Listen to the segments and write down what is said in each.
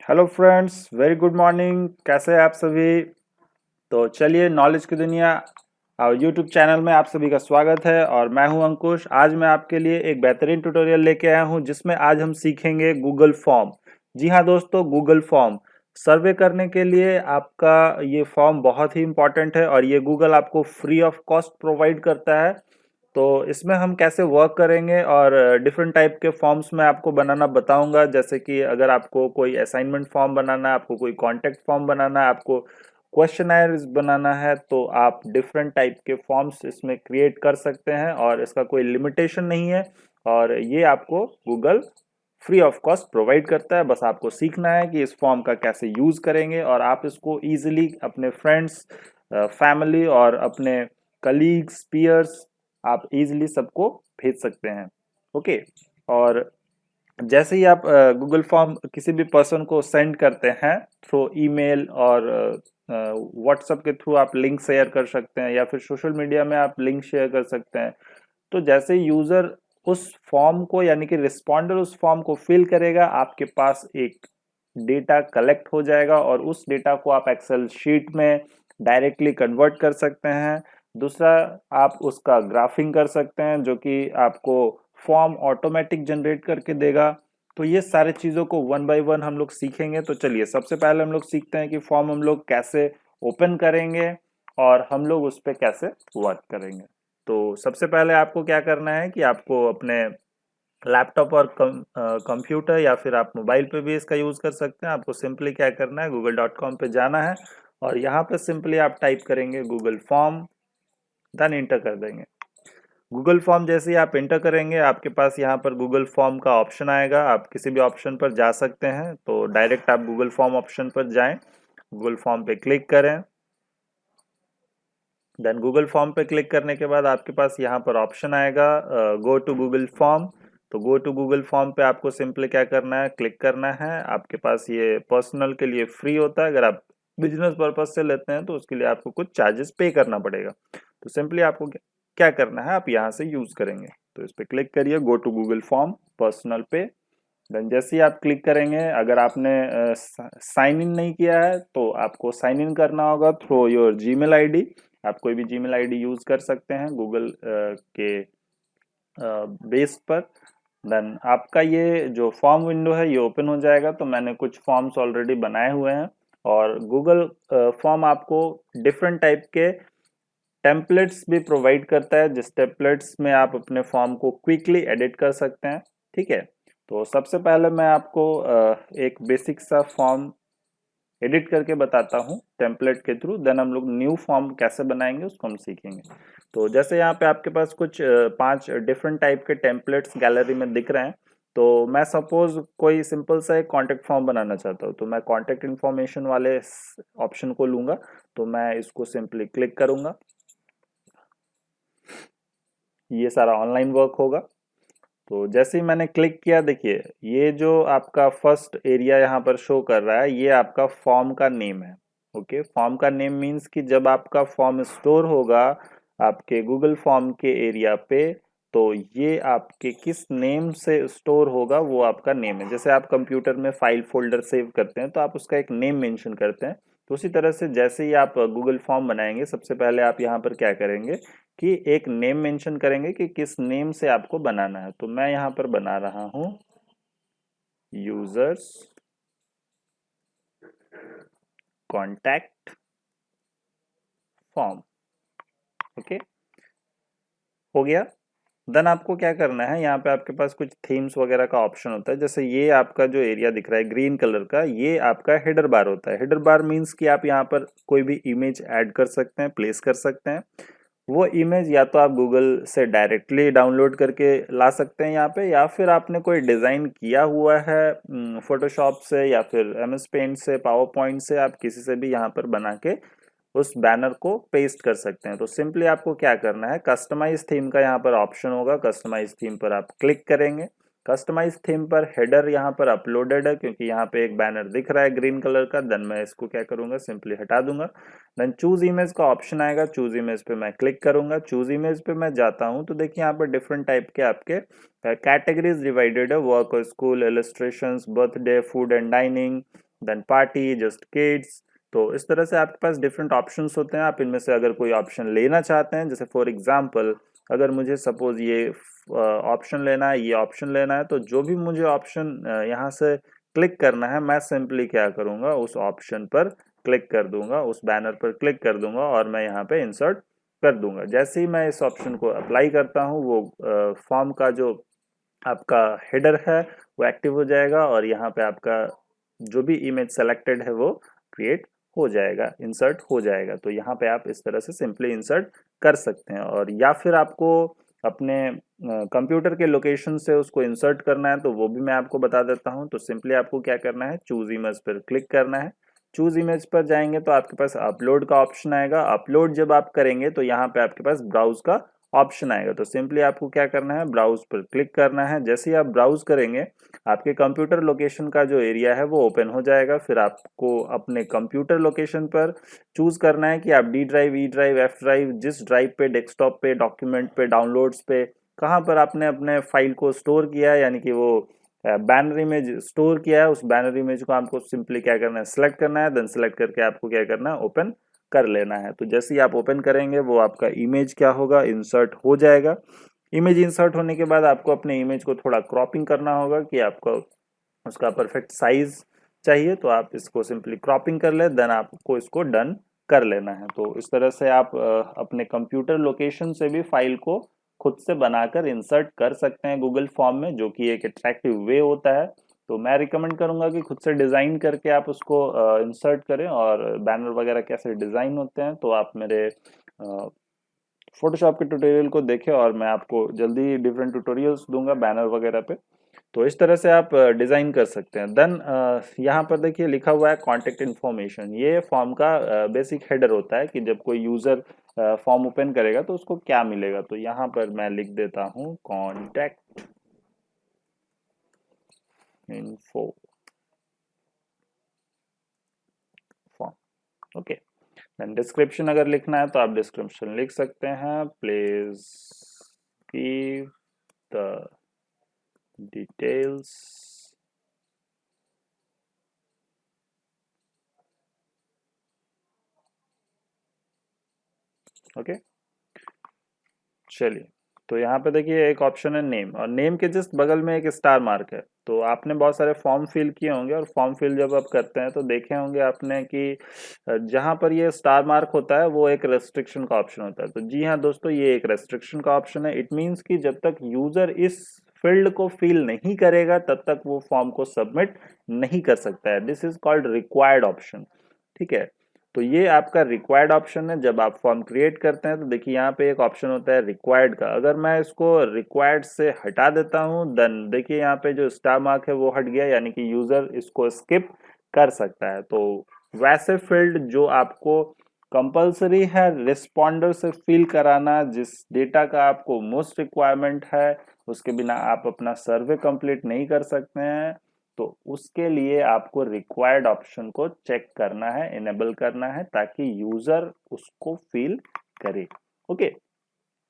Hello friends, very good morning. कैसे हैं आप सभी? तो चलिए, नॉलेज की दुनिया और यूट्यूब चैनल में आप सभी का स्वागत है। और मैं हूं अंकुश। आज मैं आपके लिए एक बेहतरीन ट्यूटोरियल लेके आया हूं जिसमें आज हम सीखेंगे गूगल फॉर्म। जी हाँ दोस्तों, गूगल फॉर्म सर्वे करने के लिए आपका ये फॉर्म बहुत ही इम्पोर्टेंट है और ये गूगल आपको फ्री ऑफ कॉस्ट प्रोवाइड करता है। तो इसमें हम कैसे वर्क करेंगे और डिफरेंट टाइप के फॉर्म्स में आपको बनाना बताऊंगा। जैसे कि अगर आपको कोई असाइनमेंट फॉर्म बनाना है, आपको कोई कॉन्टेक्ट फॉर्म बनाना है, आपको क्वेश्चनर बनाना है, तो आप डिफरेंट टाइप के फॉर्म्स इसमें क्रिएट कर सकते हैं और इसका कोई लिमिटेशन नहीं है। और ये आपको Google free of cost provide करता है। बस आपको सीखना है कि इस फॉर्म का कैसे यूज करेंगे और आप इसको इजीली अपने फ्रेंड्स, फैमिली और अपने कलीग्स, पीयर्स, आप इजीली सबको भेज सकते हैं। ओके। और जैसे ही आप गूगल फॉर्म किसी भी पर्सन को सेंड करते हैं थ्रू ईमेल और व्हाट्सएप के थ्रू, आप लिंक शेयर कर सकते हैं या फिर सोशल मीडिया में आप लिंक शेयर कर सकते हैं। तो जैसे यूजर उस फॉर्म को, यानी कि रिस्पॉन्डर उस फॉर्म को फिल करेगा, आपके पास एक डेटा कलेक्ट हो जाएगा और उस डेटा को आप एक्सेल शीट में डायरेक्टली कन्वर्ट कर सकते हैं। दूसरा, आप उसका ग्राफिंग कर सकते हैं जो कि आपको फॉर्म ऑटोमेटिक जनरेट करके देगा। तो ये सारे चीज़ों को वन बाय वन हम लोग सीखेंगे। तो चलिए, सबसे पहले हम लोग सीखते हैं कि फॉर्म हम लोग कैसे ओपन करेंगे और हम लोग उस पर कैसे वर्क करेंगे। तो सबसे पहले आपको क्या करना है कि आपको अपने लैपटॉप और कंप्यूटर या फिर आप मोबाइल पे भी इसका यूज़ कर सकते हैं। आपको सिंपली क्या करना है, google.com पे जाना है और यहाँ पे सिंपली आप टाइप करेंगे गूगल फॉर्म, देन इंटर कर देंगे। गूगल फॉर्म जैसे ही आप इंटर करेंगे, आपके पास यहाँ पर गूगल फॉर्म का ऑप्शन आएगा। आप किसी भी ऑप्शन पर जा सकते हैं, तो डायरेक्ट आप गूगल फॉर्म ऑप्शन पर जाएं, गूगल फॉर्म पे क्लिक करें। देन गूगल फॉर्म पे क्लिक करने के बाद आपके पास यहाँ पर ऑप्शन आएगा गो टू गूगल फॉर्म। तो गो टू गूगल फॉर्म पे आपको सिंपली क्या करना है, क्लिक करना है। आपके पास ये पर्सनल के लिए फ्री होता है, अगर आप बिजनेस पर्पज से लेते हैं तो उसके लिए आपको कुछ चार्जेस पे करना पड़ेगा। तो सिंपली आपको क्या करना है, आप यहाँ से यूज करेंगे। तो इस पे क्लिक करिए, go to Google form personal पे। देन जैसे ही आप क्लिक करेंगे, अगर आपने साइन इन नहीं किया है तो आपको साइन इन करना होगा थ्रू योर जीमेल आईडी। आप कोई भी जीमेल आईडी यूज कर सकते हैं गूगल के बेस पर। देन आपका ये जो फॉर्म विंडो है ये ओपन हो जाएगा। तो मैंने कुछ फॉर्म्स ऑलरेडी बनाए हुए हैं और गूगल फॉर्म आपको डिफरेंट टाइप के टेम्पलेट्स भी प्रोवाइड करता है, जिस टेम्पलेट्स में आप अपने फॉर्म को क्विकली एडिट कर सकते हैं। ठीक है। तो सबसे पहले मैं आपको एक बेसिक सा फॉर्म एडिट करके बताता हूँ टेम्पलेट के थ्रू। देन हम लोग न्यू फॉर्म कैसे बनाएंगे उसको हम सीखेंगे। तो जैसे यहाँ पे आपके पास कुछ 5 डिफरेंट टाइप के टेम्पलेट्स गैलरी में दिख रहे हैं। तो मैं सपोज कोई सिंपल सा एक कॉन्टेक्ट फॉर्म बनाना चाहता हूँ, तो मैं कॉन्टेक्ट इन्फॉर्मेशन वाले ऑप्शन को लूंगा। तो मैं इसको सिंपली क्लिक करूंगा, ये सारा ऑनलाइन वर्क होगा। तो जैसे ही मैंने क्लिक किया, देखिए ये जो आपका फर्स्ट एरिया यहाँ पर शो कर रहा है, ये आपका फॉर्म का नेम है। ओके, फॉर्म का नेम मीन्स कि जब आपका फॉर्म स्टोर होगा आपके गूगल फॉर्म के एरिया पे, तो ये आपके किस नेम से स्टोर होगा वो आपका नेम है। जैसे आप कंप्यूटर में फाइल फोल्डर सेव करते हैं तो आप उसका एक नेम मेंशन करते हैं। तो उसी तरह से जैसे ही आप गूगल फॉर्म बनाएंगे, सबसे पहले आप यहाँ पर क्या करेंगे कि एक नेम मेंशन करेंगे कि किस नेम से आपको बनाना है। तो मैं यहाँ पर बना रहा हूँ यूजर्स कॉन्टैक्ट फॉर्म। ओके, हो गया। देन आपको क्या करना है, यहाँ पे आपके पास कुछ थीम्स वगैरह का ऑप्शन होता है। जैसे ये आपका जो एरिया दिख रहा है ग्रीन कलर का, ये आपका हेडर बार होता है। हेडर बार मीन्स कि आप यहाँ पर कोई भी इमेज ऐड कर सकते हैं, प्लेस कर सकते हैं। वो इमेज या तो आप गूगल से डायरेक्टली डाउनलोड करके ला सकते हैं यहाँ पे, या फिर आपने कोई डिज़ाइन किया हुआ है फोटोशॉप से या फिर एमएस पेंट से, पावर पॉइंट से, आप किसी से भी यहाँ पर बना के उस बैनर को पेस्ट कर सकते हैं। तो सिंपली आपको क्या करना है, कस्टमाइज थीम का यहाँ पर ऑप्शन होगा, कस्टमाइज थीम पर आप क्लिक करेंगे। कस्टमाइज थीम पर हेडर यहाँ पर अपलोडेड है, क्योंकि यहाँ पे एक बैनर दिख रहा है ग्रीन कलर का। देन मैं इसको क्या करूंगा, सिंपली हटा दूंगा। देन चूज इमेज का ऑप्शन आएगा, चूज इमेज पे मैं क्लिक करूंगा। चूज इमेज पे मैं जाता हूँ तो देखिए यहाँ पर डिफरेंट टाइप के आपके कैटेगरीज डिवाइडेड है, वर्क और school, illustration, birthday, food and dining, then party, just kids. तो इस तरह से आपके पास डिफरेंट ऑप्शंस होते हैं। आप इनमें से अगर कोई ऑप्शन लेना चाहते हैं, जैसे फॉर एग्जांपल अगर मुझे सपोज ये ऑप्शन लेना है, ये ऑप्शन लेना है, तो जो भी मुझे ऑप्शन यहाँ से क्लिक करना है, मैं सिंपली क्या करूँगा, उस ऑप्शन पर क्लिक कर दूंगा, उस बैनर पर क्लिक कर दूंगा और मैं यहाँ पे इंसर्ट कर दूंगा। जैसे ही मैं इस ऑप्शन को अप्लाई करता हूँ, वो फॉर्म का जो आपका हेडर है वो एक्टिव हो जाएगा और यहाँ पे आपका जो भी इमेज सेलेक्टेड है वो क्रिएट हो जाएगा, इंसर्ट हो जाएगा। तो यहाँ पे आप इस तरह से सिंपली इंसर्ट कर सकते हैं। और या फिर आपको अपने कंप्यूटर के लोकेशन से उसको इंसर्ट करना है, तो वो भी मैं आपको बता देता हूँ। तो सिंपली आपको क्या करना है, चूज इमेज पर क्लिक करना है। चूज इमेज पर जाएंगे तो आपके पास अपलोड का ऑप्शन आएगा। अपलोड जब आप करेंगे तो यहाँ पे आपके पास ब्राउज का ऑप्शन आएगा। तो सिंपली आपको क्या करना है, ब्राउज पर क्लिक करना है। जैसे ही आप ब्राउज करेंगे, आपके कंप्यूटर लोकेशन का जो एरिया है वो ओपन हो जाएगा। फिर आपको अपने कंप्यूटर लोकेशन पर चूज करना है कि आप D drive, E drive, F drive, जिस ड्राइव पे, डेस्कटॉप पे, डॉक्यूमेंट पे, डाउनलोड्स पे, कहाँ पर आपने अपने फाइल को स्टोर किया है, यानी कि वो बैनर इमेज स्टोर किया है, उस बैनर इमेज को आपको सिंपली क्या करना है, सिलेक्ट करना है। देन सिलेक्ट करके आपको क्या करना है, ओपन कर लेना है। तो जैसे ही आप ओपन करेंगे, वो आपका इमेज क्या होगा, इंसर्ट हो जाएगा। इमेज इंसर्ट होने के बाद आपको अपने इमेज को थोड़ा क्रॉपिंग करना होगा कि आपको उसका परफेक्ट साइज चाहिए, तो आप इसको सिंपली क्रॉपिंग कर ले। देन आपको इसको डन कर लेना है। तो इस तरह से आप अपने कंप्यूटर लोकेशन से भी फाइल को खुद से बनाकर इंसर्ट कर सकते हैं गूगल फॉर्म में, जो कि एक अट्रैक्टिव वे होता है। तो मैं रिकमेंड करूंगा कि खुद से डिजाइन करके आप उसको इंसर्ट करें। और बैनर वगैरह कैसे डिजाइन होते हैं, तो आप मेरे फोटोशॉप के ट्यूटोरियल को देखें, और मैं आपको जल्दी डिफरेंट ट्यूटोरियल्स दूंगा बैनर वगैरह पे। तो इस तरह से आप डिजाइन कर सकते हैं। देन यहाँ पर देखिए लिखा हुआ है कॉन्टेक्ट इन्फॉर्मेशन। ये फॉर्म का बेसिक हेडर होता है कि जब कोई यूजर फॉर्म ओपन करेगा तो उसको क्या मिलेगा। तो यहाँ पर मैं लिख देता हूँ contact info form. Okay, then description अगर लिखना है तो आप डिस्क्रिप्शन लिख सकते हैं। Please give the details okay. चलिए, तो यहाँ पे देखिए एक ऑप्शन है नेम, और नेम के जस्ट बगल में एक स्टार मार्क है। तो आपने बहुत सारे फॉर्म फिल किए होंगे, और फॉर्म फिल जब आप करते हैं तो देखे होंगे आपने कि जहाँ पर ये स्टार मार्क होता है वो एक रेस्ट्रिक्शन का ऑप्शन होता है। तो जी हाँ दोस्तों, ये एक रेस्ट्रिक्शन का ऑप्शन है। इट मीन्स कि जब तक यूजर इस फील्ड को फिल नहीं करेगा तब तक वो फॉर्म को सबमिट नहीं कर सकता है। This is called required option. ठीक है, तो ये आपका रिक्वायर्ड ऑप्शन है। जब आप फॉर्म क्रिएट करते हैं तो देखिए यहाँ पे एक ऑप्शन होता है रिक्वायर्ड का। अगर मैं इसको रिक्वायर्ड से हटा देता हूँ, देन देखिए यहाँ पे जो स्टार मार्क है वो हट गया, यानी कि यूजर इसको स्किप कर सकता है। तो वैसे फील्ड जो आपको कंपलसरी है रिस्पॉन्डर से फिल कराना, जिस डेटा का आपको मोस्ट रिक्वायरमेंट है, उसके बिना आप अपना सर्वे कंप्लीट नहीं कर सकते हैं। तो उसके लिए आपको रिक्वायर्ड ऑप्शन को चेक करना है, इनेबल करना है, ताकि यूजर उसको फिल करे। ओके,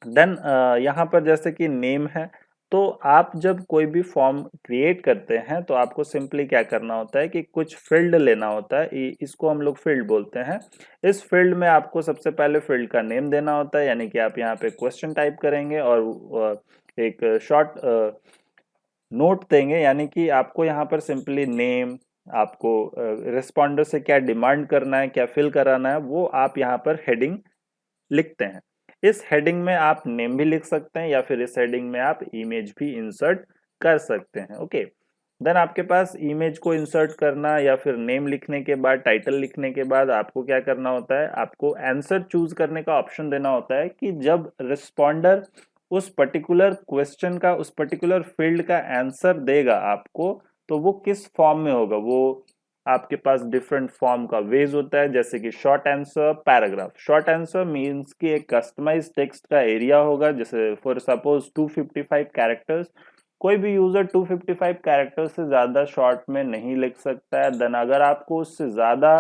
देन यहाँ पर जैसे कि नेम है, तो आप जब कोई भी फॉर्म क्रिएट करते हैं तो आपको सिंपली क्या करना होता है कि कुछ फील्ड लेना होता है। इसको हम लोग फील्ड बोलते हैं। इस फील्ड में आपको सबसे पहले फील्ड का नेम देना होता है, यानी कि आप यहाँ पे क्वेश्चन टाइप करेंगे और एक शॉर्ट नोट देंगे, यानी कि आपको यहाँ पर सिंपली नेम, आपको रिस्पॉन्डर से क्या डिमांड करना है, क्या फिल कराना है, वो आप यहाँ पर हेडिंग लिखते हैं। इस हेडिंग में आप नेम भी लिख सकते हैं, या फिर इस हेडिंग में आप इमेज भी इंसर्ट कर सकते हैं। ओके, देन आपके पास इमेज को इंसर्ट करना या फिर नेम लिखने के बाद, टाइटल लिखने के बाद आपको क्या करना होता है, आपको आंसर चूज करने का ऑप्शन देना होता है कि जब रिस्पॉन्डर उस पर्टिकुलर क्वेश्चन का, उस पर्टिकुलर फील्ड का आंसर देगा आपको, तो वो किस फॉर्म में होगा। वो आपके पास डिफरेंट फॉर्म का वेज होता है, जैसे कि short answer, paragraph. Short answer means कि एक कस्टमाइज टेक्स्ट का एरिया होगा, जैसे फॉर सपोज 255 कैरेक्टर्स। कोई भी यूजर 255 कैरेक्टर से ज्यादा शॉर्ट में नहीं लिख सकता है। देन अगर आपको उससे ज्यादा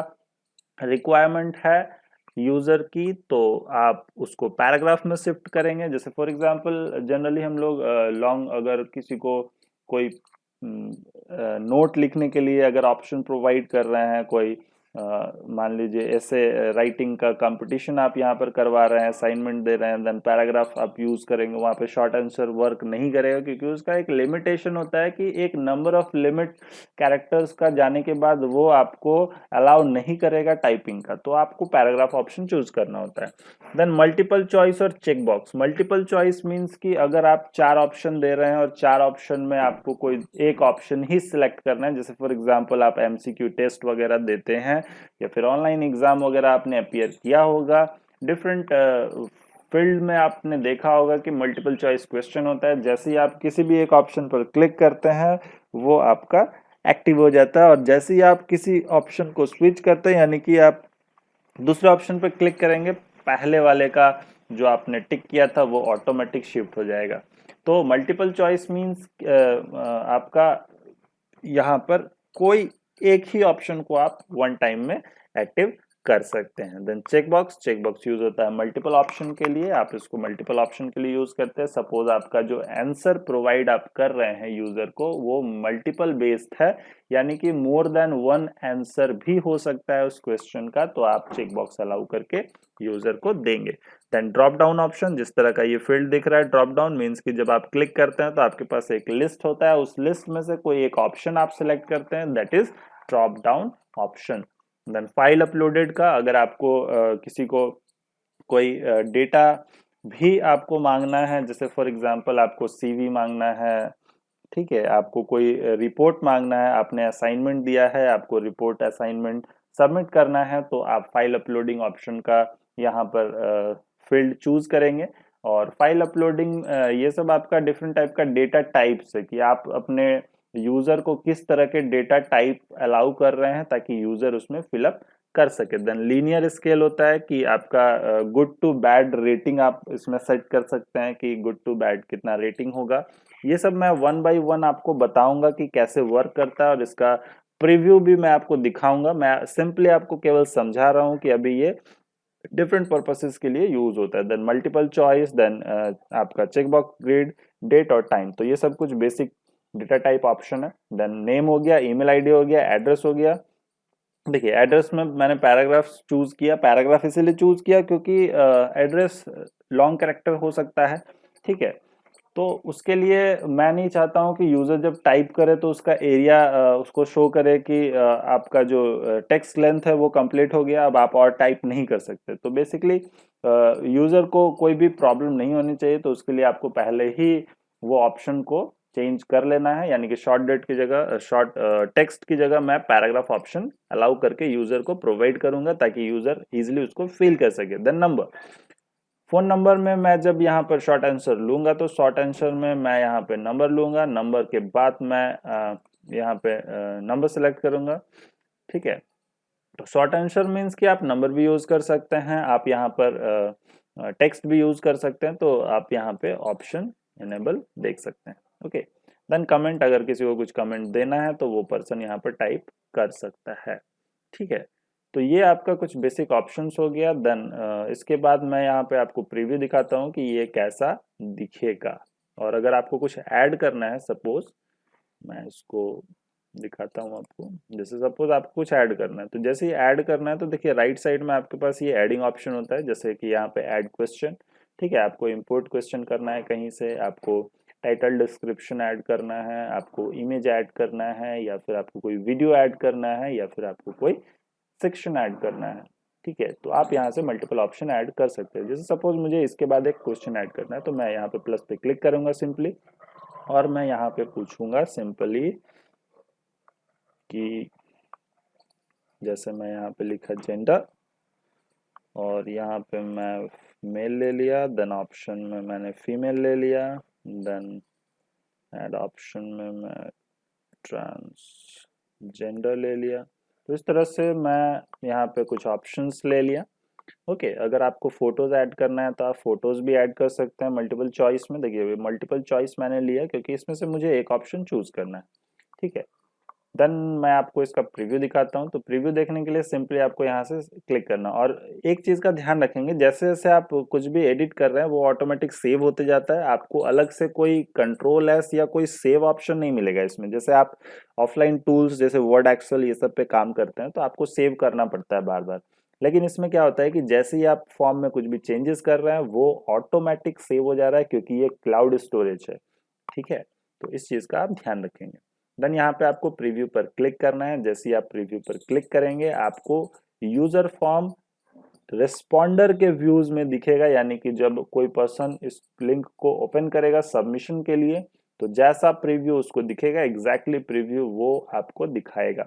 रिक्वायरमेंट है यूजर की, तो आप उसको पैराग्राफ में शिफ्ट करेंगे। जैसे फॉर एग्जांपल जनरली हम लोग लॉन्ग, अगर किसी को कोई नोट लिखने के लिए अगर ऑप्शन प्रोवाइड कर रहे हैं, कोई मान लीजिए ऐसे राइटिंग का कंपटीशन आप यहाँ पर करवा रहे हैं, असाइनमेंट दे रहे हैं, देन पैराग्राफ आप यूज करेंगे, वहाँ पे शॉर्ट आंसर वर्क नहीं करेगा क्योंकि उसका एक लिमिटेशन होता है कि एक नंबर ऑफ लिमिट कैरेक्टर्स का जाने के बाद वो आपको अलाउ नहीं करेगा टाइपिंग का, तो आपको पैराग्राफ ऑप्शन चूज करना होता है। देन मल्टीपल चॉइस और check box. Multiple choice means कि अगर आप 4 ऑप्शन दे रहे हैं और 4 ऑप्शन में आपको कोई एक ऑप्शन ही सिलेक्ट करना है, जैसे फॉर एग्जांपल आप एमसीक्यू टेस्ट वगैरह देते हैं या फिर ऑनलाइन एग्जाम वगैरह आपने अपियर किया होगा, डिफरेंट फील्ड में आपने देखा होगा कि मल्टीपल चॉइस क्वेश्चन होता है। जैसे ही आप किसी भी एक ऑप्शन पर क्लिक करते हैं वो आपका एक्टिव हो जाता है, और जैसे ही आप किसी ऑप्शन को स्विच करते हैं यानी कि आप दूसरे ऑप्शन पर क्लिक करेंगे, पहले वाले का जो आपने टिक किया था वो ऑटोमेटिक शिफ्ट हो जाएगा। तो मल्टीपल चॉइस मीन्स आपका यहाँ पर कोई एक ही ऑप्शन को आप वन टाइम में एक्टिव कर सकते हैं। देन चेक बॉक्स यूज होता है मल्टीपल ऑप्शन के लिए, आप इसको मल्टीपल ऑप्शन के लिए यूज करते हैं। सपोज आपका जो आंसर प्रोवाइड आप कर रहे हैं यूजर को वो मल्टीपल बेस्ड है, यानी कि मोर देन वन आंसर भी हो सकता है उस क्वेश्चन का, तो आप चेक बॉक्स अलाउ करके यूजर को देंगे। देन ड्रॉप डाउन ऑप्शन, जिस तरह का ये फील्ड दिख रहा है, ड्रॉप डाउन मीन्स कि जब आप क्लिक करते हैं तो आपके पास एक लिस्ट होता है, उस लिस्ट में से कोई एक ऑप्शन आप सिलेक्ट करते हैं, that is drop down option. Then file uploaded का, अगर आपको किसी को कोई डेटा भी आपको मांगना है, जैसे फॉर एग्जांपल आपको सीवी मांगना है, ठीक है, आपको कोई रिपोर्ट मांगना है, आपने असाइनमेंट दिया है, आपको रिपोर्ट असाइनमेंट सबमिट करना है, तो आप फाइल अपलोडिंग ऑप्शन का यहाँ पर फील्ड चूज करेंगे। और फाइल अपलोडिंग ये सब आपका डिफरेंट टाइप का डेटा टाइप्स है कि आप अपने यूजर को किस तरह के डेटा टाइप अलाउ कर रहे हैं ताकि यूजर उसमें फिलअप कर सके। देन लीनियर स्केल होता है कि आपका गुड टू बैड रेटिंग आप इसमें सेट कर सकते हैं कि गुड टू बैड कितना रेटिंग होगा। ये सब मैं वन बाय वन आपको बताऊंगा कि कैसे वर्क करता है, और इसका प्रीव्यू भी मैं आपको दिखाऊंगा। मैं सिंपली आपको केवल समझा रहा हूं कि अभी ये डिफरेंट पर्पसेस के लिए यूज होता है। देन मल्टीपल चॉइस, देन आपका चेक बॉक्स, ग्रिड, डेट और टाइम, तो ये सब कुछ बेसिक डेटा टाइप ऑप्शन है। देन नेम हो गया, ईमेल आईडी हो गया, एड्रेस हो गया। देखिए एड्रेस में मैंने पैराग्राफ चूज किया, पैराग्राफ इसीलिए चूज किया क्योंकि एड्रेस लॉन्ग कैरेक्टर हो सकता है, ठीक है, तो उसके लिए मैं नहीं चाहता हूं कि यूजर जब टाइप करे तो उसका एरिया उसको शो करे कि आपका जो टेक्स्ट लेंथ है वो कंप्लीट हो गया, अब आप और टाइप नहीं कर सकते। तो बेसिकली यूजर को कोई भी प्रॉब्लम नहीं होनी चाहिए, तो उसके लिए आपको पहले ही वो ऑप्शन को चेंज कर लेना है, यानी कि शॉर्ट डेट की जगह शॉर्ट टेक्स्ट की जगह मैं पैराग्राफ ऑप्शन अलाउ करके यूजर को प्रोवाइड करूंगा ताकि यूजर इजिली उसको फिल कर सके। देन नंबर, फोन नंबर में मैं जब यहाँ पर शॉर्ट आंसर लूंगा तो शॉर्ट आंसर में मैं यहाँ पे नंबर लूंगा, नंबर के बाद मैं यहाँ पे नंबर सेलेक्ट करूंगा, ठीक है। तो शॉर्ट आंसर मीन्स कि आप नंबर भी यूज कर सकते हैं, आप यहाँ पर टेक्स्ट भी यूज कर सकते हैं, तो आप यहाँ पे ऑप्शन इनेबल देख सकते हैं, ओके। देन कमेंट, अगर किसी को कुछ कमेंट देना है तो वो पर्सन यहाँ पर टाइप कर सकता है, ठीक है। तो ये आपका कुछ बेसिक ऑप्शंस हो गया। देन इसके बाद मैं यहाँ पे आपको प्रीव्यू दिखाता हूँ कि ये कैसा दिखेगा, और अगर आपको कुछ ऐड करना है, सपोज मैं इसको दिखाता हूँ आपको, जैसे सपोज आपको कुछ ऐड करना है, तो जैसे ही ऐड करना है तो देखिए राइट साइड में आपके पास ये एडिंग ऑप्शन होता है, जैसे कि यहाँ पे ऐड क्वेश्चन, ठीक है, आपको इंपोर्ट क्वेश्चन करना है कहीं से, आपको टाइटल डिस्क्रिप्शन ऐड करना है, आपको इमेज ऐड करना है, या फिर आपको कोई वीडियो ऐड करना है, या फिर आपको कोई सेक्शन ऐड करना है, ठीक है। तो आप यहाँ से मल्टीपल ऑप्शन ऐड कर सकते हैं। जैसे सपोज मुझे इसके बाद एक क्वेश्चन ऐड करना है, तो मैं यहाँ पे प्लस पे क्लिक करूंगा सिंपली, और मैं यहाँ पे पूछूंगा सिंपली कि जैसे मैं यहाँ पे लिखा जेंडर, और यहाँ पे मैं मेल ले लिया, देन ऑप्शन में मैंने फीमेल ले लिया, देन ऐड ऑप्शन में मैं ट्रांसजेंडर ले लिया। तो इस तरह से मैं यहाँ पे कुछ ऑप्शंस ले लिया, ओके। अगर आपको फोटोज ऐड करना है तो आप फोटोज भी ऐड कर सकते हैं मल्टीपल चॉइस में। देखिए मल्टीपल चॉइस मैंने लिया क्योंकि इसमें से मुझे एक ऑप्शन चूज करना है, ठीक है। देन मैं आपको इसका प्रीव्यू दिखाता हूँ। तो प्रीव्यू देखने के लिए सिंपली आपको यहाँ से क्लिक करना, और एक चीज का ध्यान रखेंगे, जैसे जैसे आप कुछ भी एडिट कर रहे हैं वो ऑटोमेटिक सेव होते जाता है, आपको अलग से कोई कंट्रोल एस या कोई सेव ऑप्शन नहीं मिलेगा इसमें। जैसे आप ऑफलाइन टूल्स जैसे वर्ड, एक्सेल ये सब पे काम करते हैं तो आपको सेव करना पड़ता है बार बार, लेकिन इसमें क्या होता है कि जैसे ही आप फॉर्म में कुछ भी चेंजेस कर रहे हैं वो ऑटोमेटिक सेव हो जा रहा है, क्योंकि ये क्लाउड स्टोरेज है। ठीक है, तो इस चीज का आप ध्यान रखेंगे। देन यहाँ पे आपको प्रीव्यू पर क्लिक करना है। जैसे ही आप प्रीव्यू पर क्लिक करेंगे आपको यूजर फॉर्म रिस्पॉन्डर के व्यूज में दिखेगा, यानी कि जब कोई पर्सन इस लिंक को ओपन करेगा सबमिशन के लिए तो जैसा प्रीव्यू उसको दिखेगा एग्जैक्टली प्रीव्यू वो आपको दिखाएगा।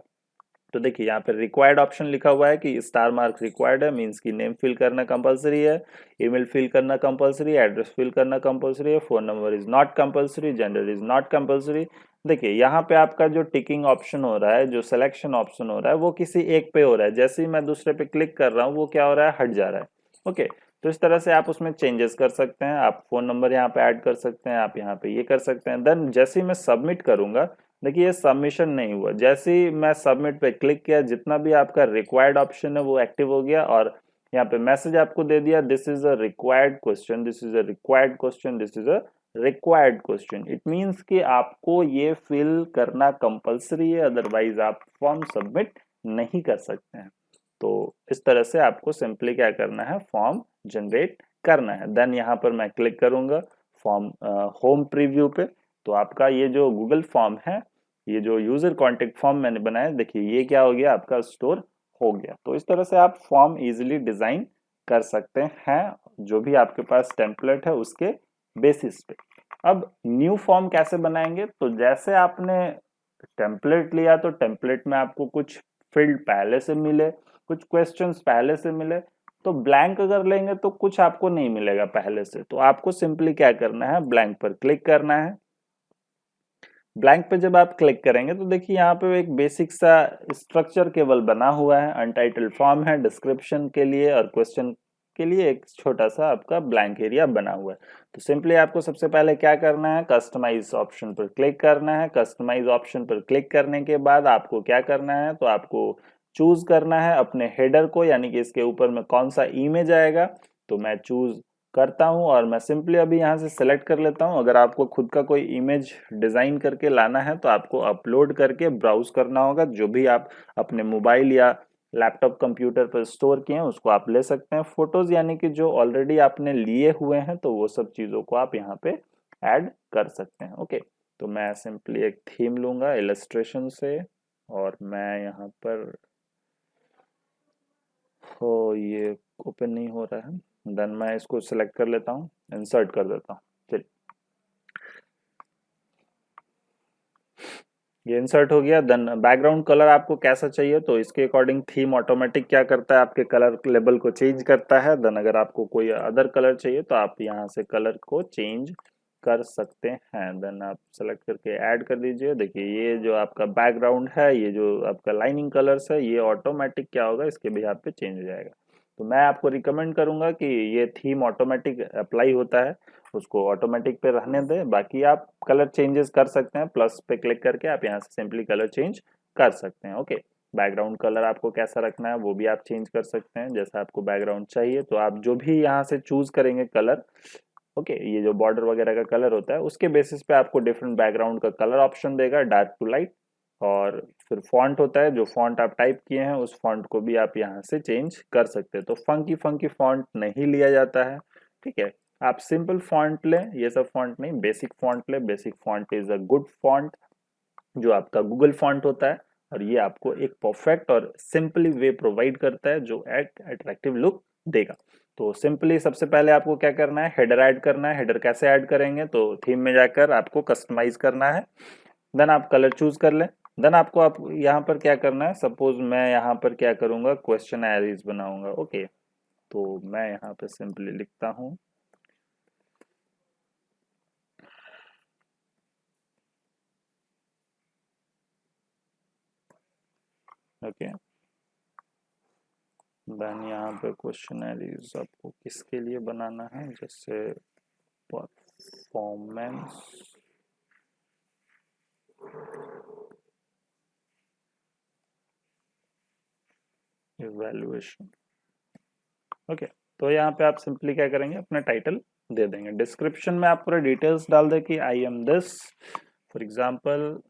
तो देखिए यहाँ पे रिक्वायर्ड ऑप्शन लिखा हुआ है कि स्टार मार्क रिक्वायर्ड है, मींस कि नेम फिल करना कंपलसरी है, ईमेल फिल करना कंपलसरी है, एड्रेस फिल करना कंपलसरी है, phone number is not compulsory, gender is not compulsory. देखिए यहाँ पे आपका जो टिकिंग ऑप्शन हो रहा है, जो सिलेक्शन ऑप्शन हो रहा है वो किसी एक पे हो रहा है, जैसे ही मैं दूसरे पे क्लिक कर रहा हूँ वो क्या हो रहा है, हट जा रहा है। ओके, तो इस तरह से आप उसमें चेंजेस कर सकते हैं, आप फोन नंबर यहाँ पे ऐड कर सकते हैं, आप यहाँ पे ये कर सकते हैं। देन जैसे ही मैं सबमिट करूंगा, देखिए ये सबमिशन नहीं हुआ, जैसे ही मैं सबमिट पे क्लिक किया जितना भी आपका रिक्वायर्ड ऑप्शन है वो एक्टिव हो गया, और यहाँ पे मैसेज आपको दे दिया this is a required question, this is a required question, this is a required question. It means कि आपको ये फिल करना कंपलसरी है, अदरवाइज आप फॉर्म सबमिट नहीं कर सकते हैं। तो इस तरह से आपको सिंपली क्या करना है, फॉर्म जनरेट करना है। देन यहाँ पर मैं क्लिक करूंगा फॉर्म होम प्रीव्यू पे, तो आपका ये जो गूगल फॉर्म है, ये जो यूजर कॉन्टेक्ट फॉर्म मैंने बनाया, देखिए ये क्या हो गया, आपका स्टोर हो गया। तो इस तरह से आप फॉर्म इजीली डिजाइन कर सकते हैं, जो भी आपके पास टेम्पलेट है उसके बेसिस पे। अब न्यू फॉर्म कैसे बनाएंगे, तो जैसे आपने टेम्पलेट लिया तो टेम्पलेट में आपको कुछ फील्ड पहले से मिले, कुछ क्वेश्चंस पहले से मिले, तो ब्लैंक अगर लेंगे तो कुछ आपको नहीं मिलेगा पहले से। तो आपको सिंपली क्या करना है, ब्लैंक पर क्लिक करना है। ब्लैंक पे जब आप क्लिक करेंगे तो देखिए यहाँ पे एक बेसिक सा स्ट्रक्चर केवल बना हुआ है, अनटाइटल्ड फॉर्म है, डिस्क्रिप्शन के लिए और क्वेश्चन के लिए एक छोटा सा आपका ब्लैंक एरिया बना हुआ है। तो सिंपली आपको सबसे पहले क्या करना है, कस्टमाइज ऑप्शन पर क्लिक करना है। कस्टमाइज ऑप्शन पर क्लिक करने के बाद आपको क्या करना है, तो आपको चूज करना है अपने हेडर को, यानी कि इसके ऊपर में कौन सा इमेज आएगा। तो मैं चूज करता हूं और मैं सिंपली अभी यहां से सेलेक्ट कर लेता हूं। अगर आपको खुद का कोई इमेज डिजाइन करके लाना है तो आपको अपलोड करके ब्राउज करना होगा, जो भी आप अपने मोबाइल या लैपटॉप कंप्यूटर पर स्टोर किए हैं उसको आप ले सकते हैं। फोटोज यानी कि जो ऑलरेडी आपने लिए हुए हैं तो वो सब चीजों को आप यहाँ पे ऐड कर सकते हैं। ओके, तो मैं सिंपली एक थीम लूंगा इलस्ट्रेशन से, और मैं यहाँ पर, हो ये ओपन नहीं हो रहा है, देन मैं इसको सिलेक्ट कर लेता हूँ, इंसर्ट कर देता हूँ। चलिए, ये इंसर्ट हो गया। देन बैकग्राउंड कलर आपको कैसा चाहिए, तो इसके अकॉर्डिंग थीम ऑटोमेटिक क्या करता है, आपके कलर लेवल को चेंज करता है। देन अगर आपको कोई अदर कलर चाहिए तो आप यहाँ से कलर को चेंज कर सकते हैं। देन आप सेलेक्ट करके ऐड कर दीजिए। देखिए ये जो आपका बैकग्राउंड है, ये जो आपका लाइनिंग कलर्स है, ये ऑटोमेटिक क्या होगा, इसके भी पे चेंज हो जाएगा। तो मैं आपको रिकमेंड करूंगा कि ये थीम ऑटोमेटिक अप्लाई होता है, उसको ऑटोमेटिक पे रहने दें। बाकी आप कलर चेंजेस कर सकते हैं, प्लस पे क्लिक करके आप यहाँ से सिंपली कलर चेंज कर सकते हैं। ओके, बैकग्राउंड कलर आपको कैसा रखना है वो भी आप चेंज कर सकते हैं, जैसा आपको बैकग्राउंड चाहिए। तो आप जो भी यहाँ से चूज करेंगे कलर, ओके, ये जो बॉर्डर वगैरह का कलर होता है उसके बेसिस पे आपको डिफरेंट बैकग्राउंड का कलर ऑप्शन देगा, डार्क टू लाइट। और फिर फॉन्ट होता है, जो फॉन्ट आप टाइप किए हैं उस फॉन्ट को भी आप यहाँ से चेंज कर सकते हैं। तो फंकी फंकी फॉन्ट नहीं लिया जाता है, ठीक है। आप सिंपल फॉन्ट लें, ये सब फॉन्ट नहीं, बेसिक फॉन्ट लें। Basic font is a good font, जो आपका गूगल फॉन्ट होता है, और ये आपको एक परफेक्ट और सिंपली वे प्रोवाइड करता है जो एक अट्रैक्टिव लुक देगा। तो सिंपली सबसे पहले आपको क्या करना है, हेडर ऐड करना है। हेडर कैसे ऐड करेंगे, तो थीम में जाकर आपको कस्टमाइज करना है। देन आप कलर चूज कर लें। देन आपको आप यहाँ पर क्या करना है, सपोज मैं यहाँ पर क्या करूंगा, क्वेश्चन एरीज बनाऊंगा। ओके, तो मैं यहाँ पे सिंपली लिखता हूँ, ओके। देन यहाँ पे क्वेश्चन एरीज आपको किसके लिए बनाना है, जैसे परफॉर्मेंस इवैल्यूएशन। ओके, तो यहाँ पे आप सिंपली क्या करेंगे, अपना टाइटल दे देंगे। डिस्क्रिप्शन में आप पूरा डिटेल्स डाल दें कि I am this, for example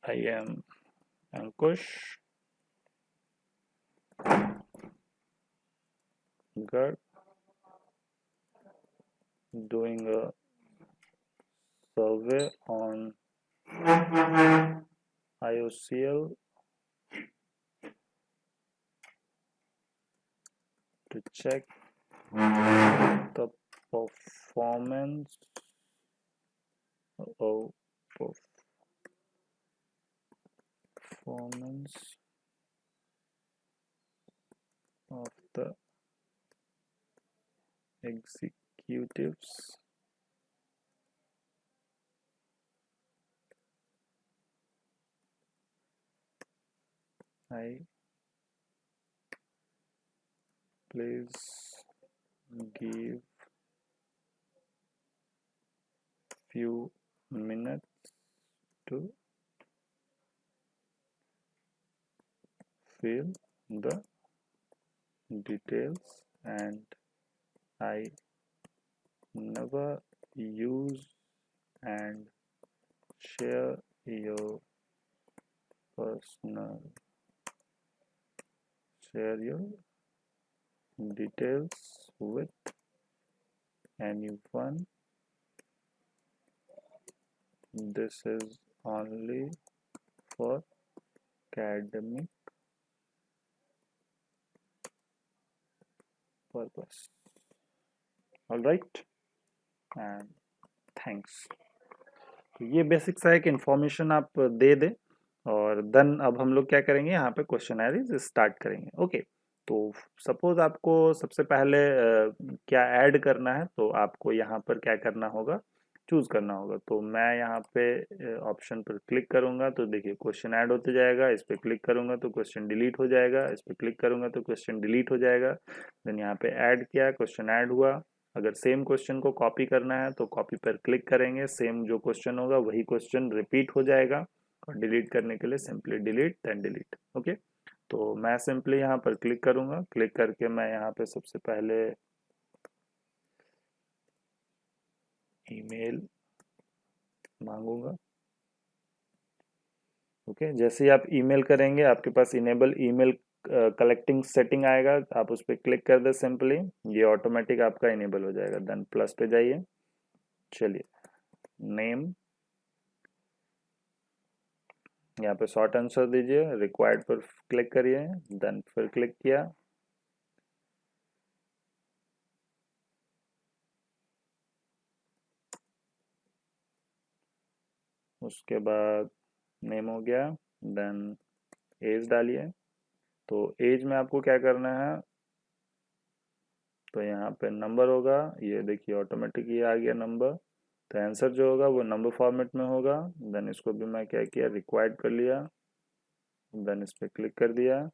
I am Ankush Garg doing a survey on IOCL to check the performance of the executives I please give few minutes to fill the details, and I never use and share your personal share your details with anyone. This is only for academic purpose. All right, and thanks. तो ये basic सा एक information आप दे दें, और then अब हम लोग क्या करेंगे, यहाँ पे क्वेश्चनरीज स्टार्ट करेंगे। ओके, तो सपोज आपको सबसे पहले क्या ऐड करना है, तो आपको यहाँ पर क्या करना होगा, चूज करना होगा। तो मैं यहाँ पे ऑप्शन पर क्लिक करूंगा, तो देखिए क्वेश्चन ऐड होते जाएगा। इस पर क्लिक करूंगा तो क्वेश्चन डिलीट हो जाएगा, इस पर क्लिक करूंगा तो क्वेश्चन डिलीट हो जाएगा। देन यहाँ पे ऐड किया, क्वेश्चन ऐड हुआ। अगर सेम क्वेश्चन को कॉपी करना है तो कॉपी पर क्लिक करेंगे, सेम जो क्वेश्चन होगा वही क्वेश्चन रिपीट हो जाएगा। और डिलीट करने के लिए simply delete then delete. Okay, तो मैं सिंपली यहाँ पर क्लिक करूंगा, क्लिक करके मैं यहाँ पे सबसे पहले ईमेल मांगूंगा। ओके, जैसे ही आप ईमेल करेंगे आपके पास इनेबल ईमेल कलेक्टिंग सेटिंग आएगा, आप उस पर क्लिक कर दे सिंपली, ये ऑटोमेटिक आपका इनेबल हो जाएगा। देन प्लस पे जाइए, चलिए नेम, यहाँ पे शॉर्ट आंसर दीजिए, रिक्वायर्ड पर क्लिक करिए, देन फिर क्लिक किया, उसके बाद नेम हो गया, देन एज डालिए। तो एज में आपको क्या करना है, तो यहाँ पे नंबर होगा, ये देखिए ऑटोमेटिक ये आ गया नंबर। तो आंसर जो होगा वो नंबर फॉर्मेट में होगा। देन इसको भी मैं क्या किया, रिक्वायर्ड कर लिया, देन इस पर क्लिक कर दिया।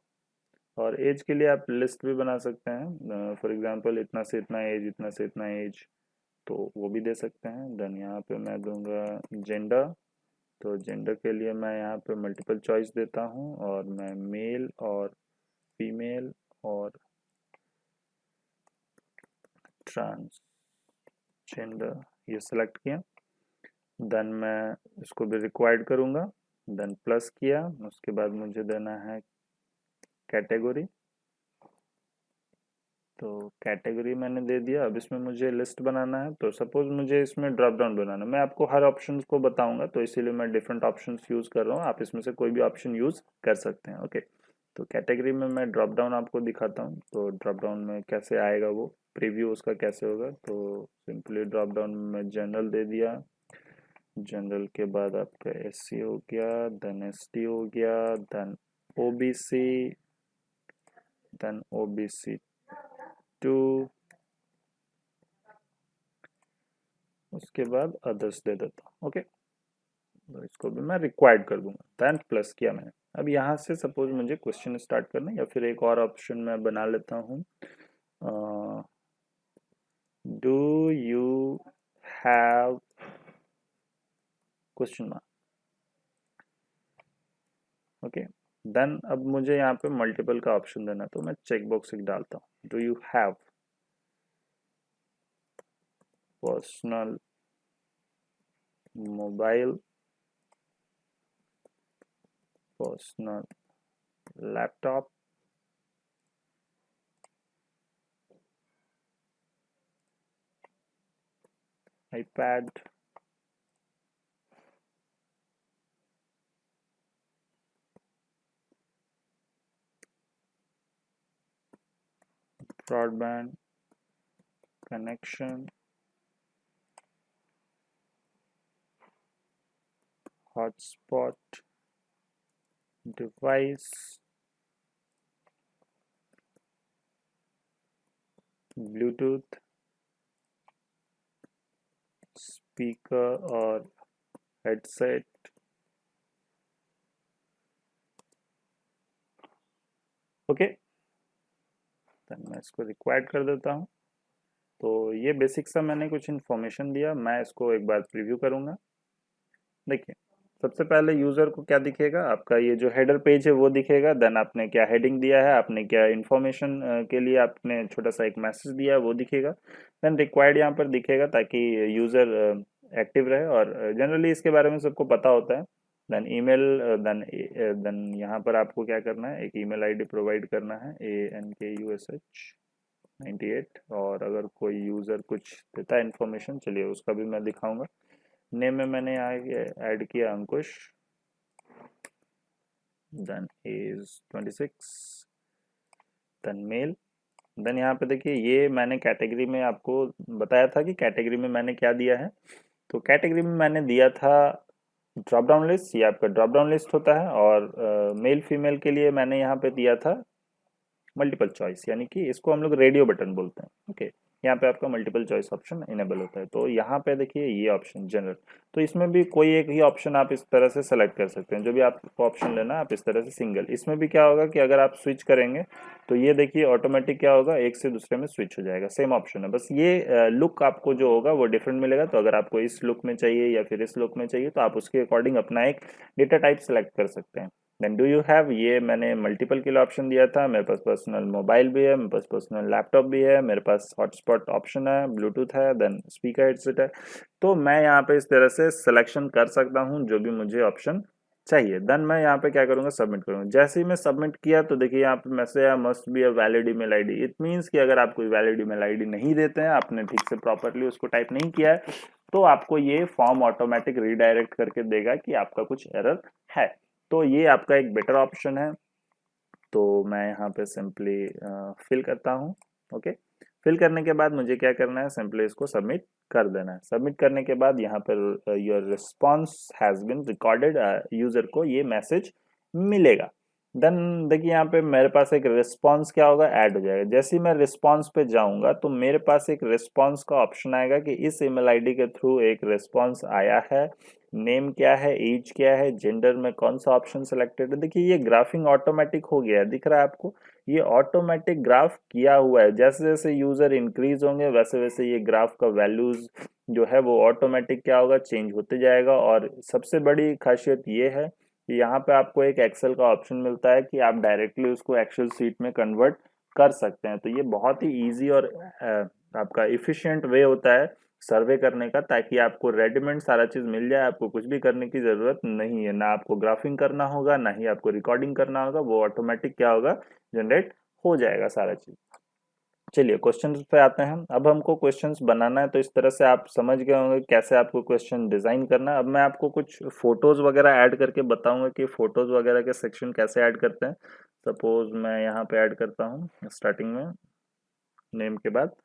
और एज के लिए आप लिस्ट भी बना सकते हैं, फॉर एग्जांपल इतना से इतना एज, इतना से इतना एज, तो वो भी दे सकते हैं। देन यहाँ पे मैं दूंगा जेंडर, तो जेंडर के लिए मैं यहाँ पे मल्टीपल चॉइस देता हूँ, और मैं मेल और फीमेल और ट्रांसजेंडर ये सिलेक्ट किया। देन मैं इसको भी रिक्वायर्ड करूँगा, देन प्लस किया। उसके बाद मुझे देना है कैटेगरी, तो कैटेगरी मैंने दे दिया। अब इसमें मुझे लिस्ट बनाना है, तो सपोज मुझे इसमें ड्रॉप डाउन बनाना है। मैं आपको हर ऑप्शन को बताऊंगा, तो इसीलिए मैं डिफरेंट ऑप्शन यूज कर रहा हूँ, आप इसमें से कोई भी ऑप्शन यूज कर सकते हैं। ओके, तो कैटेगरी में मैं ड्रॉप डाउन आपको दिखाता हूँ, तो ड्रॉप डाउन में कैसे आएगा, वो प्रीव्यू उसका कैसे होगा। तो सिंपली ड्रॉप डाउन में जनरल दे दिया, जनरल के बाद आपका एससी हो गया, देन एसटी हो गया, देन ओबीसी, देन ओबीसी 2, उसके बाद अदर्स दे देता हूँ। ओके, तो इसको भी मैं रिक्वायर्ड कर दूंगा, देन प्लस किया मैंने। अब यहाँ से सपोज मुझे क्वेश्चन स्टार्ट करना है, या फिर एक और ऑप्शन मैं बना लेता हूँ, do you have question mark. Okay, then अब मुझे यहाँ पे मल्टीपल का ऑप्शन देना है, तो मैं चेक बॉक्स डालता हूँ, do you have personal mobile, personal laptop, iPad, broadband connection, hotspot device, Bluetooth speaker और हेडसेट, ओके। देन मैं इसको रिक्वायर्ड कर देता हूँ। तो ये बेसिक सा मैंने कुछ इन्फॉर्मेशन दिया, मैं इसको एक बार प्रीव्यू करूँगा। देखिए, सबसे पहले यूज़र को क्या दिखेगा, आपका ये जो हेडर पेज है वो दिखेगा। देन आपने क्या हेडिंग दिया है, आपने क्या इन्फॉर्मेशन के लिए आपने छोटा सा एक मैसेज दिया है वो दिखेगा। देन रिक्वायर्ड यहाँ पर दिखेगा ताकि यूज़र एक्टिव रहे, और जनरली इसके बारे में सबको पता होता है। देन ईमेल, देन यहाँ पर आपको क्या करना है, एक ईमेल आईडी प्रोवाइड करना है, ANKUSH98। और अगर कोई यूज़र कुछ देता है इन्फॉर्मेशन, चलिए उसका भी मैं दिखाऊंगा। नेम में मैंने यहाँ ऐड किया Ankush, then age 26, then male. Then यहाँ पे देखिए, ये मैंने कैटेगरी में आपको बताया था कि कैटेगरी में मैंने क्या दिया है। तो कैटेगरी में मैंने दिया था ड्रॉप डाउन लिस्ट, ये आपका ड्रॉप डाउन लिस्ट होता है। और मेल फीमेल के लिए मैंने यहाँ पे दिया था मल्टीपल चॉइस, यानी कि इसको हम लोग रेडियो बटन बोलते हैं, ओके। यहाँ पे आपका मल्टीपल चॉइस ऑप्शन इनेबल होता है। तो यहाँ पे देखिए ये ऑप्शन जनरल, तो इसमें भी कोई एक ही ऑप्शन आप इस तरह से सेलेक्ट कर सकते हैं, जो भी आपको ऑप्शन लेना है आप इस तरह से सिंगल। इसमें भी क्या होगा कि अगर आप स्विच करेंगे तो ये देखिए ऑटोमेटिक क्या होगा, एक से दूसरे में स्विच हो जाएगा, सेम ऑप्शन है, बस ये लुक आपको जो होगा वो डिफरेंट मिलेगा। तो अगर आपको इस लुक में चाहिए या फिर इस लुक में चाहिए, तो आप उसके अकॉर्डिंग अपना एक डेटा टाइप सेलेक्ट कर सकते हैं। देन डू यू हैव, ये मैंने मल्टीपल के लिए ऑप्शन दिया था। मेरे पास पर्सनल मोबाइल भी है, मेरे पास पर्सनल लैपटॉप भी है, मेरे पास हॉटस्पॉट ऑप्शन है, ब्लूटूथ है, देन स्पीकर हेडसेट है। तो मैं यहाँ पे इस तरह से सिलेक्शन कर सकता हूँ जो भी मुझे ऑप्शन चाहिए। देन मैं यहाँ पे क्या करूँगा, सबमिट करूँगा। जैसे ही मैं सबमिट किया तो देखिए यहाँ पे मैसेज आया, must be a valid email ID. It means कि अगर आप कोई वैलिड ईमेल आईडी नहीं देते हैं, आपने ठीक से प्रॉपरली उसको टाइप नहीं किया है, तो आपको ये फॉर्म ऑटोमेटिक रीडायरेक्ट करके देगा कि आपका कुछ एरर है। तो ये आपका एक बेटर ऑप्शन है। तो मैं यहाँ पे सिंपली फिल करता हूँ, ओके। फिल करने के बाद मुझे क्या करना है, सिंपली इसको सबमिट कर देना है। सबमिट करने के बाद यहाँ per your response has been recorded, user को ये मैसेज मिलेगा। देन देखिए यहाँ पे मेरे पास एक रिस्पॉन्स क्या होगा, ऐड हो जाएगा। जैसे ही मैं रिस्पॉन्स पे जाऊंगा तो मेरे पास एक रिस्पॉन्स का ऑप्शन आएगा कि इस ईमेल आईडी के थ्रू एक रिस्पॉन्स आया है, नेम क्या है, एज क्या है, जेंडर में कौन सा ऑप्शन सेलेक्टेड है। देखिए ये ग्राफिंग ऑटोमेटिक हो गया है, दिख रहा है आपको, ये ऑटोमेटिक ग्राफ किया हुआ है। जैसे जैसे यूजर इंक्रीज होंगे वैसे वैसे ये ग्राफ का वैल्यूज जो है वो ऑटोमेटिक क्या होगा, चेंज होते जाएगा। और सबसे बड़ी खासियत ये है कि यहाँ पे आपको एक एक्सेल का ऑप्शन मिलता है कि आप डायरेक्टली उसको एक्सेल सीट में कन्वर्ट कर सकते हैं। तो ये बहुत ही ईजी और आपका इफिशियंट वे होता है सर्वे करने का, ताकि आपको रेडीमेड सारा चीज मिल जाए, आपको कुछ भी करने की जरूरत नहीं है, ना आपको ग्राफिंग करना होगा ना ही आपको रिकॉर्डिंग करना होगा, वो ऑटोमेटिक क्या होगा, जनरेट हो जाएगा सारा चीज। चलिए क्वेश्चंस पे आते हैं। अब हमको क्वेश्चंस बनाना है, तो इस तरह से आप समझ गए होंगे कैसे आपको क्वेश्चन डिजाइन करना है। अब मैं आपको कुछ फोटोज वगैरह ऐड करके बताऊंगा कि फोटोज वगैरह के सेक्शन कैसे ऐड करते हैं। सपोज मैं यहाँ पे ऐड करता हूँ स्टार्टिंग में नेम के बाद,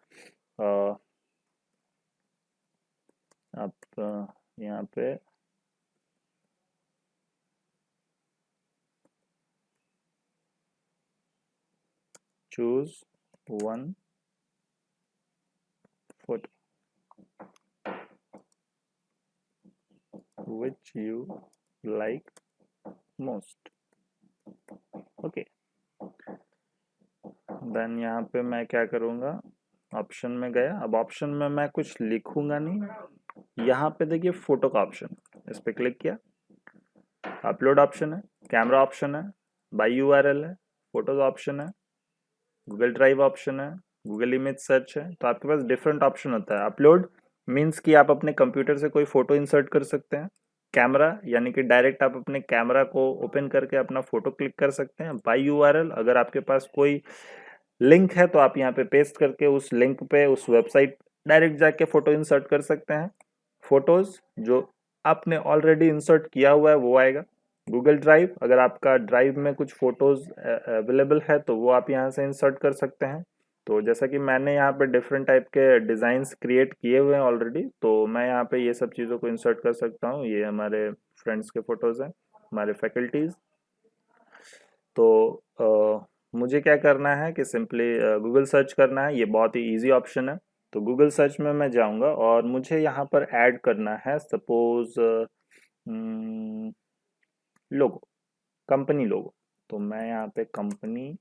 आप यहाँ पे choose one photo which you like most, okay. Then यहाँ पे मैं क्या करूँगा, ऑप्शन में गया। अब ऑप्शन में मैं कुछ लिखूंगा नहीं, यहाँ पे देखिए फोटो का ऑप्शन, इस पे क्लिक किया, अपलोड ऑप्शन है, कैमरा ऑप्शन है, बाय यूआरएल है, फोटोज ऑप्शन है, गूगल ड्राइव ऑप्शन है, गूगल इमेज सर्च है। तो आपके पास डिफरेंट ऑप्शन होता है। अपलोड मीन्स कि आप अपने कंप्यूटर से कोई फोटो इंसर्ट कर सकते हैं। कैमरा यानी कि डायरेक्ट आप अपने कैमरा को ओपन करके अपना फोटो क्लिक कर सकते हैं। बाय यूआरएल, अगर आपके पास कोई लिंक है तो आप यहाँ पे पेस्ट करके उस लिंक पे उस वेबसाइट डायरेक्ट जाके फोटो इंसर्ट कर सकते हैं। फोटोज जो आपने ऑलरेडी इंसर्ट किया हुआ है वो आएगा। गूगल ड्राइव, अगर आपका ड्राइव में कुछ फोटोज अवेलेबल है तो वो आप यहाँ से इंसर्ट कर सकते हैं। तो जैसा कि मैंने यहाँ पे डिफरेंट टाइप के डिजाइन्स क्रिएट किए हुए हैं ऑलरेडी, तो मैं यहाँ पे ये सब चीज़ों को इंसर्ट कर सकता हूँ। ये हमारे फ्रेंड्स के फोटोज हैं, हमारे फैकल्टीज। तो मुझे क्या करना है कि सिंपली गूगल सर्च करना है। ये बहुत ही इजी ऑप्शन है। तो गूगल सर्च में मैं जाऊंगा और मुझे यहाँ पर ऐड करना है सपोज लोगो, कंपनी लोगो। तो मैं यहाँ पे कंपनी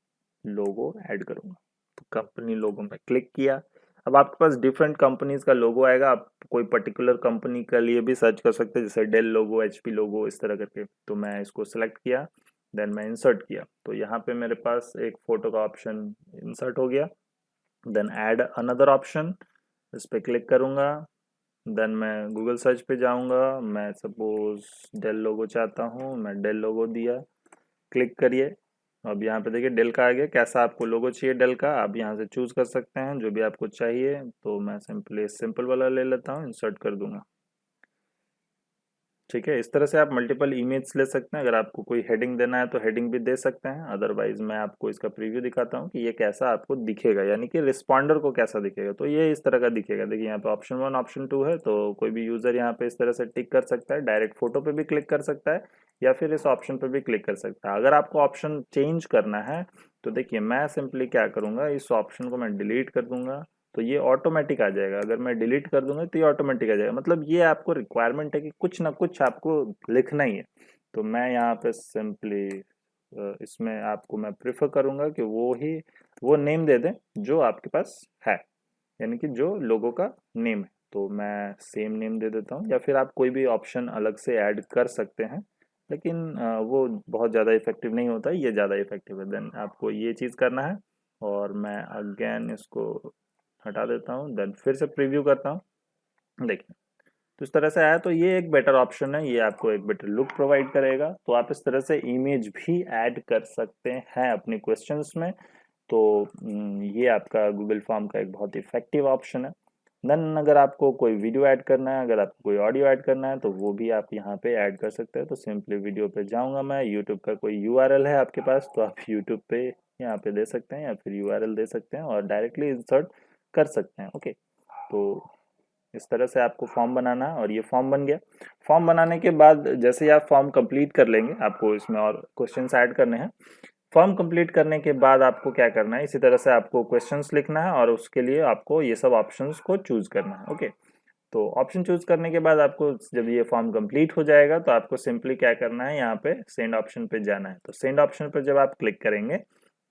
लोगो ऐड करूंगा। तो कंपनी लोगो में क्लिक किया। अब आपके पास डिफरेंट कंपनीज का लोगो आएगा। आप कोई पर्टिकुलर कंपनी के लिए भी सर्च कर सकते हैं, जैसे डेल लोगो, एचपी लोगो, इस तरह करके। तो मैं इसको सिलेक्ट किया, देन मैं इंसर्ट किया। तो यहाँ पे मेरे पास एक फोटो का ऑप्शन इंसर्ट हो गया। देन ऐड अनदर ऑप्शन, इस पर क्लिक करूंगा। देन मैं गूगल सर्च पे जाऊंगा। मैं सपोज डेल लोगो चाहता हूँ, मैं डेल लोगो दिया, क्लिक करिए। अब यहाँ पे देखिए डेल का आ गया। कैसा आपको लोगो चाहिए डेल का, आप यहाँ से चूज कर सकते हैं जो भी आपको चाहिए। तो मैं सिंपली सिंपल वाला ले लेता हूँ, इंसर्ट कर दूंगा। ठीक है, इस तरह से आप मल्टीपल इमेज ले सकते हैं। अगर आपको कोई हेडिंग देना है तो हेडिंग भी दे सकते हैं। अदरवाइज मैं आपको इसका प्रीव्यू दिखाता हूँ कि ये कैसा आपको दिखेगा, यानी कि रिस्पॉन्डर को कैसा दिखेगा। तो ये इस तरह का दिखेगा। देखिए यहाँ पे ऑप्शन 1 ऑप्शन 2 है। तो कोई भी यूजर यहाँ पे इस तरह से टिक कर सकता है, डायरेक्ट फोटो पे भी क्लिक कर सकता है या फिर इस ऑप्शन पे भी क्लिक कर सकता है। अगर आपको ऑप्शन चेंज करना है तो देखिए मैं सिंपली क्या करूंगा, इस ऑप्शन को मैं डिलीट कर दूंगा। तो ये ऑटोमेटिक आ जाएगा। अगर मैं डिलीट कर दूंगा तो ये ऑटोमेटिक आ जाएगा। मतलब ये आपको रिक्वायरमेंट है कि कुछ ना कुछ आपको लिखना ही है। तो मैं यहाँ पे सिंपली इसमें आपको मैं प्रेफर करूंगा कि वो नेम दे दें जो आपके पास है, यानी कि जो लोगों का नेम है। तो मैं सेम नेम दे देता हूँ, या फिर आप कोई भी ऑप्शन अलग से ऐड कर सकते हैं, लेकिन वो बहुत ज़्यादा इफेक्टिव नहीं होता है, ये ज़्यादा इफेक्टिव है। देन आपको ये चीज़ करना है और मैं अगेन इसको हटा देता हूँ। देन फिर से प्रीव्यू करता हूँ। देखिए तो इस तरह से आया। तो ये एक बेटर ऑप्शन है, ये आपको एक बेटर लुक प्रोवाइड करेगा। तो आप इस तरह से इमेज भी ऐड कर सकते हैं अपने क्वेश्चंस में। तो ये आपका गूगल फॉर्म का एक बहुत इफेक्टिव ऑप्शन है। देन अगर आपको कोई वीडियो ऐड करना है, अगर आपको कोई ऑडियो ऐड करना है तो वो भी आप यहाँ पे ऐड कर सकते हैं। तो सिंपली वीडियो पे जाऊंगा मैं, यूट्यूब का कोई यूआरएल है आपके पास तो आप यूट्यूब पे यहाँ पे दे सकते हैं या फिर यूआरएल दे सकते हैं और डायरेक्टली इंसर्ट कर सकते हैं। ओके, तो इस तरह से आपको फॉर्म बनाना है और ये फॉर्म बन गया। फॉर्म बनाने के बाद जैसे ही आप फॉर्म कंप्लीट कर लेंगे, आपको इसमें और क्वेश्चंस ऐड करने हैं। फॉर्म कंप्लीट करने के बाद आपको क्या करना है, इसी तरह से आपको क्वेश्चंस लिखना है और उसके लिए आपको ये सब ऑप्शंस को चूज करना है। ओके, तो ऑप्शन चूज करने के बाद आपको जब ये फॉर्म कंप्लीट हो जाएगा तो आपको सिंपली क्या करना है, यहाँ पे सेंड ऑप्शन पे जाना है। तो सेंड ऑप्शन पर जब आप क्लिक करेंगे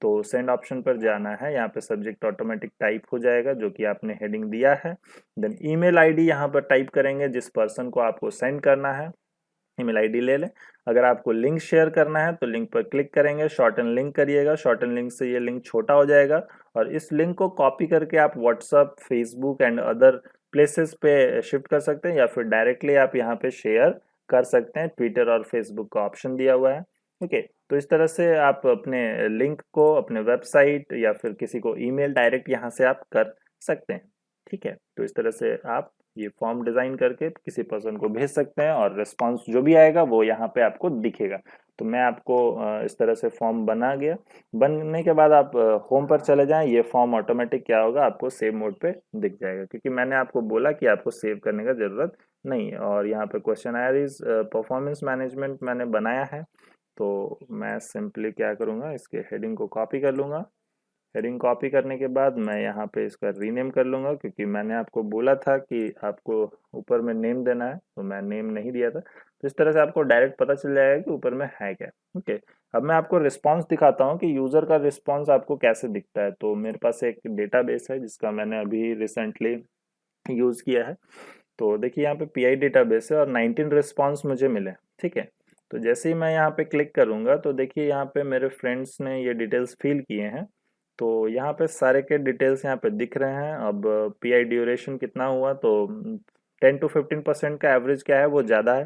तो सेंड ऑप्शन पर जाना है। यहाँ पे सब्जेक्ट ऑटोमेटिक टाइप हो जाएगा जो कि आपने हेडिंग दिया है। देन ईमेल आईडी यहाँ पर टाइप करेंगे जिस पर्सन को आपको सेंड करना है, ईमेल आईडी ले लें। अगर आपको लिंक शेयर करना है तो लिंक पर क्लिक करेंगे, शॉर्टन लिंक करिएगा। शॉर्टन लिंक से ये लिंक छोटा हो जाएगा और इस लिंक को कॉपी करके आप WhatsApp, Facebook and other places पे शिफ्ट कर सकते हैं या फिर डायरेक्टली आप यहाँ पे शेयर कर सकते हैं। ट्विटर और फेसबुक का ऑप्शन दिया हुआ है। ओके, तो इस तरह से आप अपने लिंक को अपने वेबसाइट या फिर किसी को ईमेल डायरेक्ट यहाँ से आप कर सकते हैं। ठीक है, तो इस तरह से आप ये फॉर्म डिजाइन करके किसी पर्सन को भेज सकते हैं और रिस्पांस जो भी आएगा वो यहाँ पे आपको दिखेगा। तो मैं आपको इस तरह से फॉर्म बना गया। बनने के बाद आप होम पर चले जाएं, ये फॉर्म ऑटोमेटिक क्या होगा आपको सेव मोड पे दिख जाएगा, क्योंकि मैंने आपको बोला कि आपको सेव करने का जरूरत नहीं है। और यहाँ पे क्वेश्चनरीज परफॉर्मेंस मैनेजमेंट मैंने बनाया है। तो मैं सिंपली क्या करूँगा, इसके हेडिंग को कॉपी कर लूँगा। हेडिंग कॉपी करने के बाद मैं यहाँ पे इसका रीनेम कर लूँगा, क्योंकि मैंने आपको बोला था कि आपको ऊपर में नेम देना है, तो मैं नेम नहीं दिया था। तो इस तरह से आपको डायरेक्ट पता चल जाएगा कि ऊपर में है क्या। ओके, अब मैं आपको रिस्पांस दिखाता हूँ कि यूज़र का रिस्पांस आपको कैसे दिखता है। तो मेरे पास एक डेटाबेस है जिसका मैंने अभी रिसेंटली यूज़ किया है। तो देखिए यहाँ पे पीआई डेटाबेस है और 19 रिस्पांस मुझे मिले। ठीक है, तो जैसे ही मैं यहाँ पे क्लिक करूँगा तो देखिए यहाँ पे मेरे फ्रेंड्स ने ये डिटेल्स फिल किए हैं। तो यहाँ पे सारे के डिटेल्स यहाँ पे दिख रहे हैं। अब पीआई ड्यूरेशन कितना हुआ, तो 10 to 15% का एवरेज क्या है वो ज़्यादा है।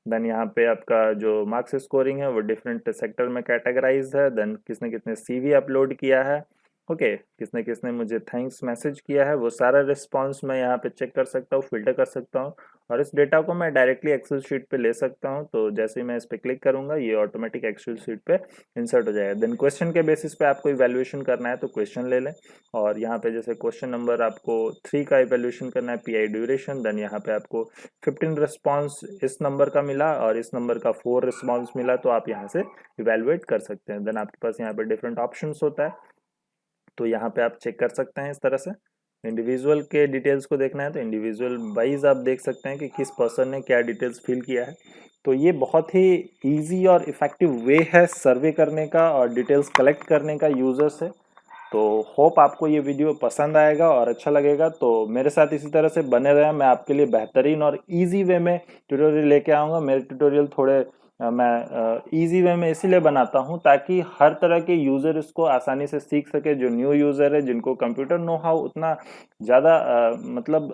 देन यहाँ पे आपका जो मार्क्स स्कोरिंग है वो डिफरेंट सेक्टर में कैटेगराइज है। देन किसने किसने सीवी अपलोड किया है, ओके, किसने किसने मुझे थैंक्स मैसेज किया है, वो सारा रिस्पांस मैं यहाँ पे चेक कर सकता हूँ, फिल्टर कर सकता हूँ और इस डेटा को मैं डायरेक्टली एक्सेल शीट पे ले सकता हूँ। तो जैसे ही मैं इस पे क्लिक करूंगा ये ऑटोमेटिक एक्सेल शीट पे इंसर्ट हो जाएगा। देन क्वेश्चन के बेसिस पे आपको इवैल्यूएशन करना है तो क्वेश्चन ले लें, और यहाँ पे जैसे क्वेश्चन नंबर आपको 3 का इवैल्यूएशन करना है, पीआई ड्यूरेशन। देन यहाँ पे आपको 15 रिस्पॉन्स इस नंबर का मिला और इस नंबर का 4 रिस्पॉन्स मिला, तो आप यहाँ से इवेलुएट कर सकते हैं। देन आपके पास यहाँ पे डिफरेंट ऑप्शंस होता है, तो यहाँ पे आप चेक कर सकते हैं इस तरह से। इंडिविजुअल के डिटेल्स को देखना है तो इंडिविजुअल वाइज आप देख सकते हैं कि किस पर्सन ने क्या डिटेल्स फिल किया है। तो ये बहुत ही इजी और इफेक्टिव वे है सर्वे करने का और डिटेल्स कलेक्ट करने का यूजर से। तो होप आपको ये वीडियो पसंद आएगा और अच्छा लगेगा। तो मेरे साथ इसी तरह से बने रहें, मैं आपके लिए बेहतरीन और इजी वे में ट्यूटोरियल लेके आऊँगा। मेरे ट्यूटोरियल थोड़े मैं इजी वे में इसीलिए बनाता हूँ ताकि हर तरह के यूज़र इसको आसानी से सीख सके। जो न्यू यूज़र है, जिनको कंप्यूटर नो हाउ उतना ज़्यादा मतलब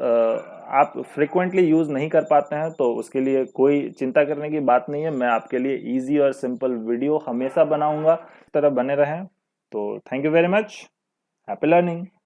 आप फ्रिक्वेंटली यूज़ नहीं कर पाते हैं, तो उसके लिए कोई चिंता करने की बात नहीं है। मैं आपके लिए ईजी और सिंपल वीडियो हमेशा बनाऊँगा। इस तरह बने रहें। तो thank you very much. Happy learning.